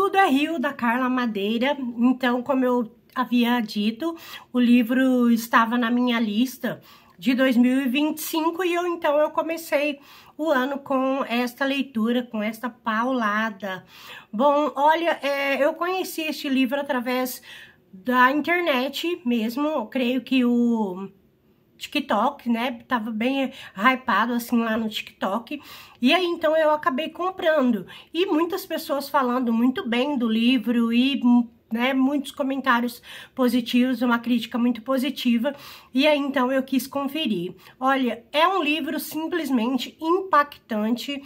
Tudo é Rio, da Carla Madeira. Então, como eu havia dito, o livro estava na minha lista de 2025 e então eu comecei o ano com esta leitura, com esta paulada. Bom, olha, eu conheci este livro através da internet mesmo. Eu creio que o TikTok, né, tava bem hypado assim lá no TikTok, e aí então eu acabei comprando, e muitas pessoas falando muito bem do livro e, né, muitos comentários positivos, uma crítica muito positiva, e aí então eu quis conferir. Olha, é um livro simplesmente impactante,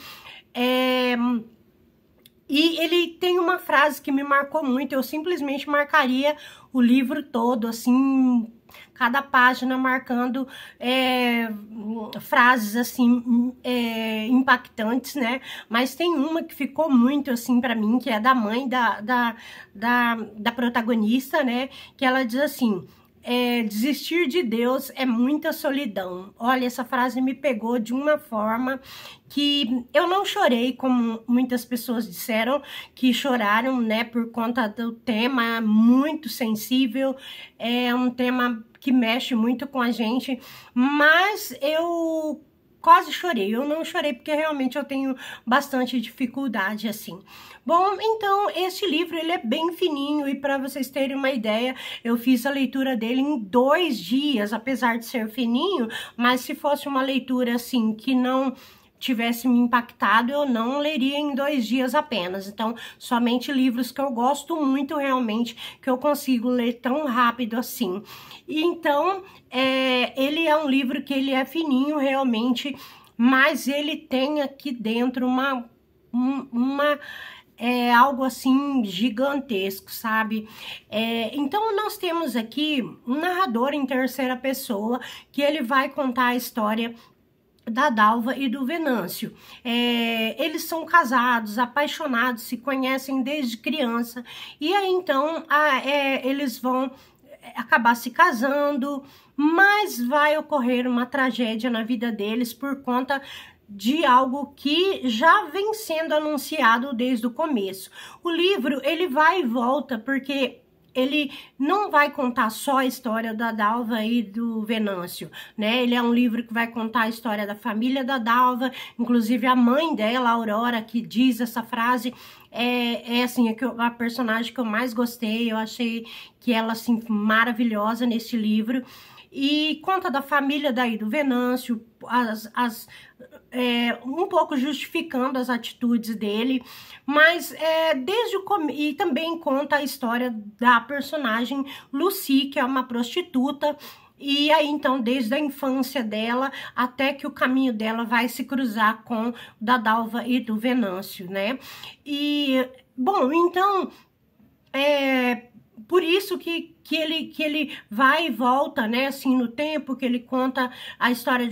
e ele tem uma frase que me marcou muito. Eu simplesmente marcaria o livro todo, assim, cada página marcando frases assim impactantes, né? Mas tem uma que ficou muito assim para mim, que é da mãe da protagonista, né? Que ela diz assim: desistir de Deus é muita solidão. Olha, essa frase me pegou de uma forma que eu não chorei, como muitas pessoas disseram que choraram, né, por conta do tema muito sensível, é um tema que mexe muito com a gente, mas eu quase chorei. Eu não chorei porque realmente eu tenho bastante dificuldade assim. Bom, então este livro ele é bem fininho, e para vocês terem uma ideia, eu fiz a leitura dele em 2 dias, apesar de ser fininho, mas se fosse uma leitura assim que não tivesse me impactado, eu não leria em 2 dias apenas. Então, somente livros que eu gosto muito realmente, que eu consigo ler tão rápido assim. E então, ele é um livro que ele é fininho realmente, mas ele tem aqui dentro algo assim gigantesco, sabe? Então nós temos aqui um narrador em terceira pessoa, que ele vai contar a história da Dalva e do Venâncio. Eles são casados, apaixonados, se conhecem desde criança, e aí então eles vão acabar se casando, mas vai ocorrer uma tragédia na vida deles por conta de algo que já vem sendo anunciado desde o começo. O livro, ele vai e volta, porque ele não vai contar só a história da Dalva e do Venâncio, né? Ele é um livro que vai contar a história da família da Dalva, inclusive a mãe dela, a Aurora, que diz essa frase, assim, a personagem que eu mais gostei. Eu achei que ela, assim, maravilhosa nesse livro. E conta da família daí do Venâncio, um pouco justificando as atitudes dele, mas desde o começo, e também conta a história da personagem Lucy, que é uma prostituta, e aí então desde a infância dela até que o caminho dela vai se cruzar com o da Dalva e do Venâncio, né? E, bom, então, por isso que ele vai e volta, né, assim, no tempo, que ele conta a história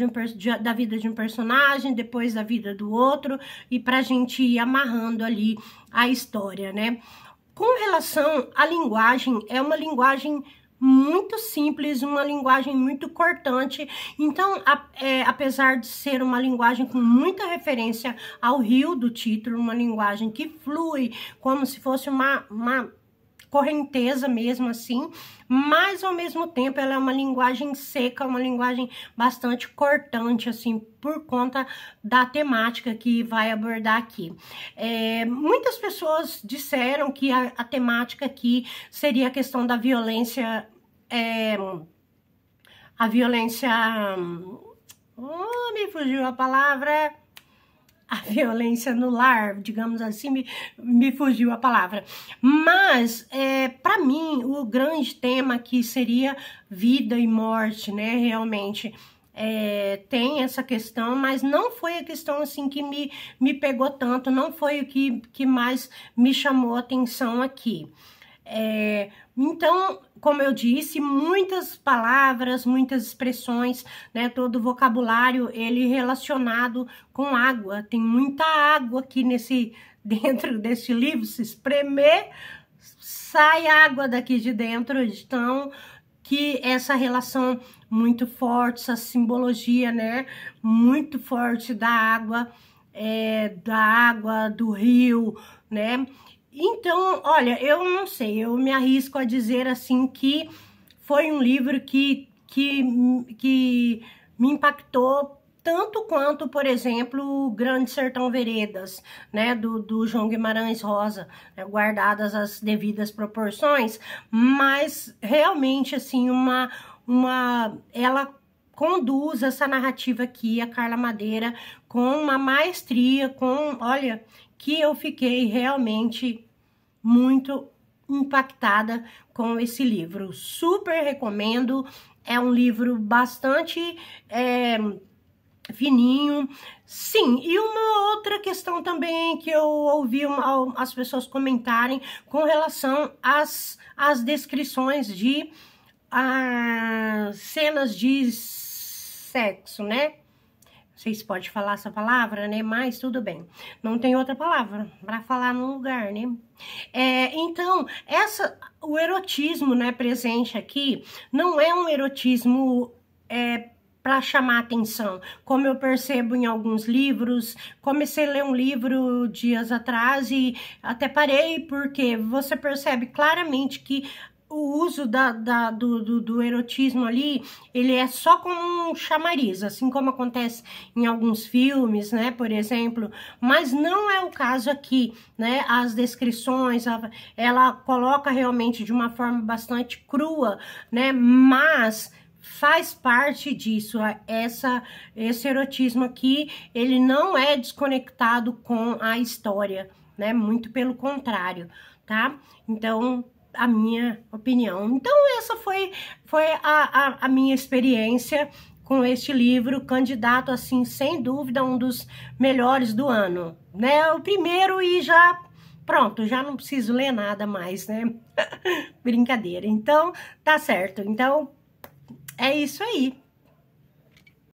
da vida de um personagem, depois da vida do outro, e pra gente ir amarrando ali a história, né. Com relação à linguagem, é uma linguagem muito simples, uma linguagem muito cortante. Então, apesar de ser uma linguagem com muita referência ao rio do título, uma linguagem que flui como se fosse uma correnteza mesmo assim, mas ao mesmo tempo ela é uma linguagem seca, uma linguagem bastante cortante, assim, por conta da temática que vai abordar aqui. Muitas pessoas disseram que a temática aqui seria a questão da violência, me fugiu a palavra, a violência no lar, digamos assim, me fugiu a palavra. Mas, para mim, o grande tema aqui seria vida e morte, né, realmente. Tem essa questão, mas não foi a questão assim que me pegou tanto, não foi o que mais me chamou a atenção aqui. Então, como eu disse, muitas palavras, muitas expressões, né, todo o vocabulário, ele relacionado com água. Tem muita água aqui dentro desse livro. Se espremer, sai água daqui de dentro. Então, que essa relação muito forte, essa simbologia, né, muito forte da água, do rio, né. Então, olha, eu não sei, eu me arrisco a dizer assim que foi um livro que me impactou tanto quanto, por exemplo, o Grande Sertão Veredas, né, do João Guimarães Rosa, né, guardadas as devidas proporções, mas realmente, assim, ela conduz essa narrativa aqui, a Carla Madeira, com uma maestria, olha, que eu fiquei realmente muito impactada com esse livro. Super recomendo, é um livro bastante fininho. Sim, e uma outra questão também que eu ouvi as pessoas comentarem com relação às descrições de cenas de sexo, né? Vocês podem falar essa palavra, né? Mas tudo bem. Não tem outra palavra para falar no lugar, né? Então, o erotismo, né, presente aqui, não é um erotismo para chamar atenção, como eu percebo em alguns livros. Comecei a ler um livro dias atrás e até parei, porque você percebe claramente que o uso do erotismo ali, ele é só como um chamariz, assim como acontece em alguns filmes, né, por exemplo, mas não é o caso aqui, né, as descrições, ela coloca realmente de uma forma bastante crua, né, mas faz parte disso. Esse erotismo aqui, ele não é desconectado com a história, né, muito pelo contrário, tá? Então, a minha opinião. Então, essa foi a minha experiência com este livro, candidato, assim, sem dúvida, um dos melhores do ano, né? O primeiro e já, pronto, já não preciso ler nada mais, né? Brincadeira. Então, tá certo. Então, é isso aí.